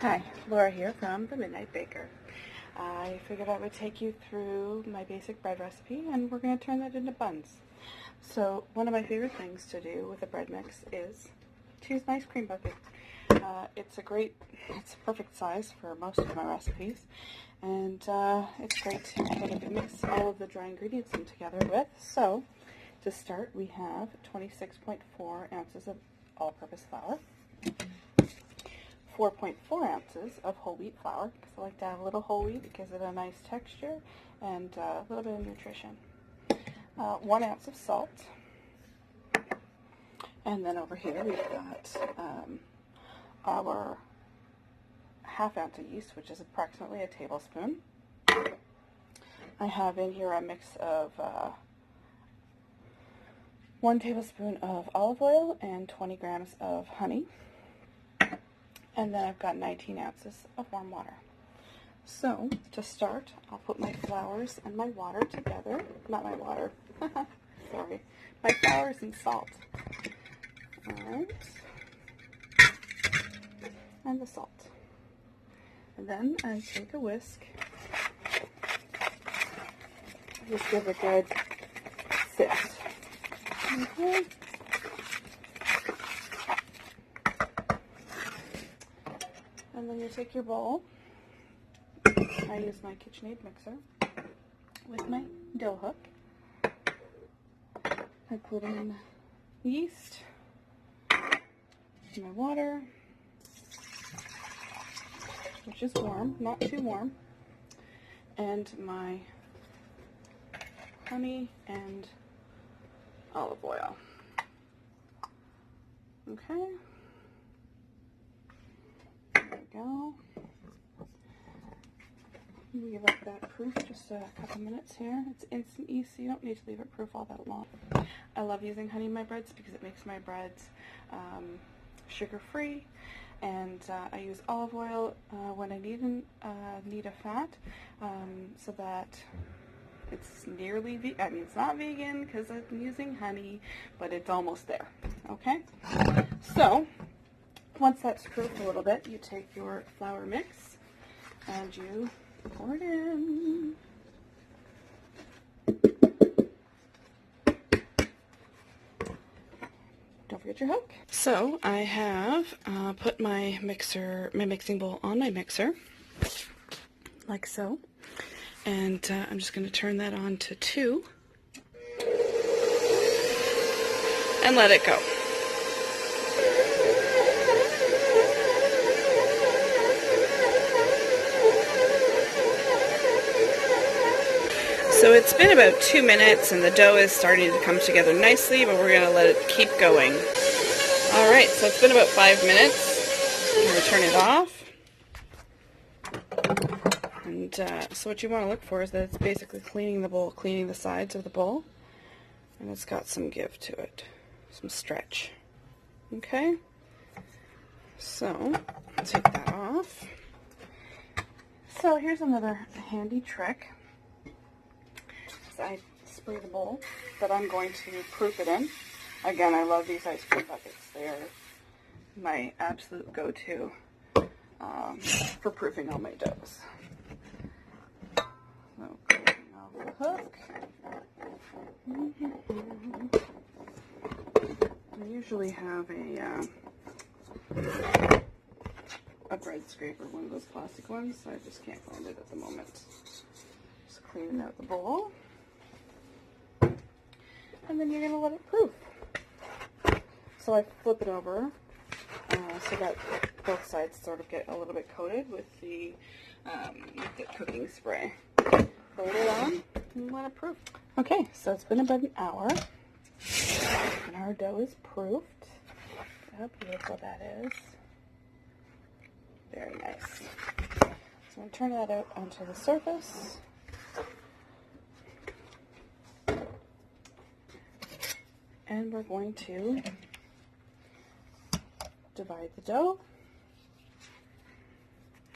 Hi, Laura here from The Midnight Baker. I figured I would take you through my basic bread recipe, and we're going to turn that into buns. So one of my favorite things to do with a bread mix is to use an ice cream bucket. It's a perfect size for most of my recipes, and it's great to kind of mix all of the dry ingredients in together with. So to start, we have 26.4 ounces of all-purpose flour, 4.4 ounces of whole wheat flour, because I like to have a little whole wheat. It gives it a nice texture and a little bit of nutrition. 1 ounce of salt. And then over here we've got our ½ ounce of yeast, which is approximately a tablespoon. I have in here a mix of 1 tablespoon of olive oil and 20 grams of honey. And then I've got 19 ounces of warm water. So, to start, I'll put my flours and my water together. Not my water. Sorry. My flours and salt. Alright. And the salt. And then I take a whisk. Just give a good sift. Okay. And then you take your bowl. I use my KitchenAid mixer with my dough hook. I put in yeast, my water, which is warm, not too warm, and my honey and olive oil. Okay. There we go. We let that proof just a couple minutes here. It's instant yeast, so you don't need to leave it proof all that long. I love using honey in my breads because it makes my breads sugar-free, and I use olive oil when I need a fat, so that it's nearly vegan. I mean, it's not vegan because I'm using honey, but it's almost there. Okay, so once that's proofed a little bit, you take your flour mix and you pour it in. Don't forget your hook. So I have put my mixing bowl on my mixer, like so, and I'm just going to turn that on to 2 and let it go. So it's been about 2 minutes and the dough is starting to come together nicely, but we're going to let it keep going. Alright, so it's been about 5 minutes. I'm going to turn it off. And so what you want to look for is that it's basically cleaning the bowl, cleaning the sides of the bowl. And it's got some give to it, some stretch. Okay? So, I'll take that off. So here's another handy trick. I spray the bowl that I'm going to proof it in. Again, I love these ice cream buckets. They're my absolute go-to for proofing all my doughs. So, cleaning off the hook. I usually have a bread scraper, one of those plastic ones. I just can't find it at the moment. Just cleaning out the bowl. And then you're going to let it proof. So I flip it over so that both sides sort of get a little bit coated with the cooking spray. Put it on and let it proof. Okay, so it's been about an hour, and our dough is proofed. Look how beautiful that is. Very nice. So I'm going to turn that out onto the surface. And we're going to divide the dough.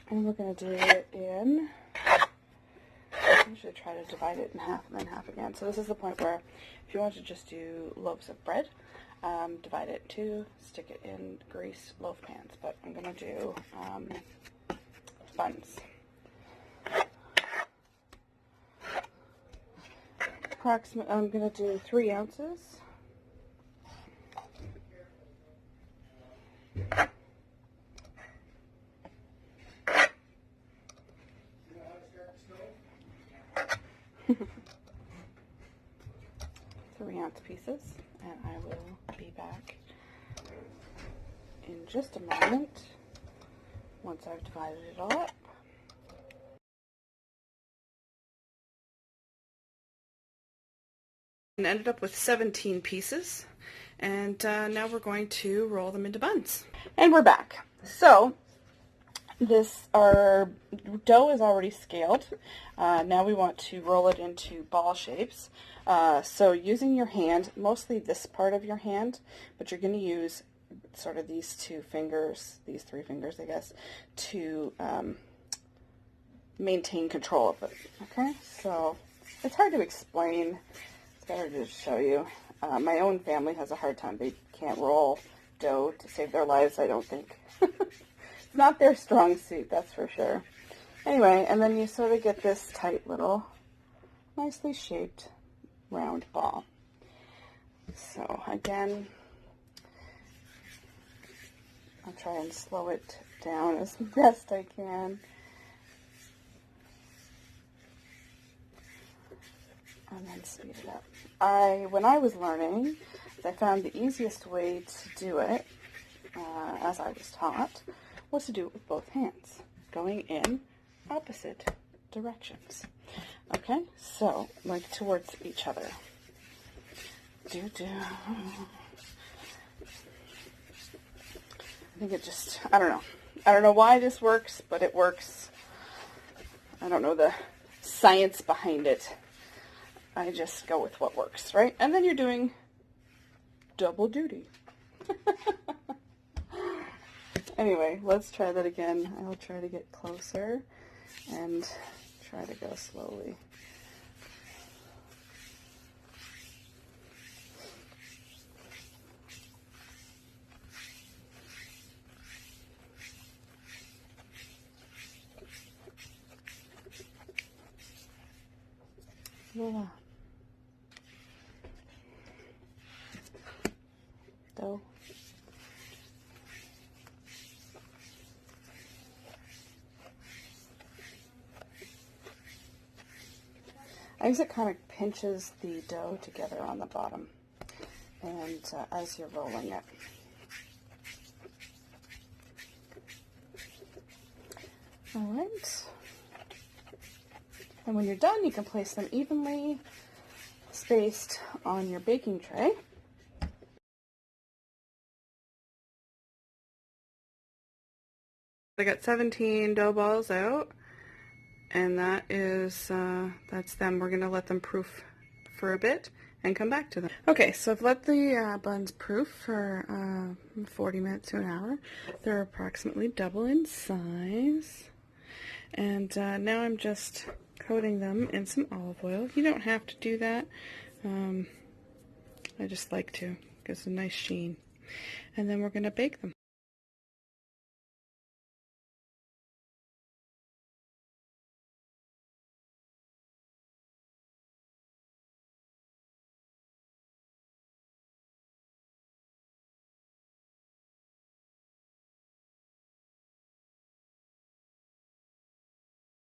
And we're going to do it in, I usually try to divide it in half and then half again. So this is the point where if you want to just do loaves of bread, divide it in 2, stick it in greased loaf pans. But I'm going to do buns. Approximately, I'm going to do 3 ounces. Three-ounce pieces, and I will be back in just a moment once I've divided it all up. And ended up with 17 pieces, and now we're going to roll them into buns. And we're back. So our dough is already scaled. Now we want to roll it into ball shapes. So using your hand, mostly this part of your hand, but you're going to use sort of these 2 fingers, these 3 fingers, I guess, to maintain control of it. Okay, so it's hard to explain. It's better to show you. My own family has a hard time. They can't roll dough to save their lives, I don't think. It's not their strong suit, that's for sure. Anyway, and then you sort of get this tight little, nicely shaped round ball. So again, I'll try and slow it down as best I can. And then speed it up. When I was learning, I found the easiest way to do it, as I was taught, was to do it with both hands, going in opposite directions. Okay, so like towards each other. I think it just, I don't know why this works, but it works. I don't know the science behind it. I just go with what works, right? And then you're doing double duty. Anyway, let's try that again. I'll try to get closer and try to go slowly. Voila. Dough. I guess it kind of pinches the dough together on the bottom, and as you're rolling it. All right. And when you're done, you can place them evenly spaced on your baking tray. I got 17 dough balls out, and that's them. We're going to let them proof for a bit and come back to them. Okay, so I've let the buns proof for 40 minutes to an hour. They're approximately double in size. And now I'm just coating them in some olive oil. You don't have to do that. I just like to. It gives a nice sheen. And then we're going to bake them.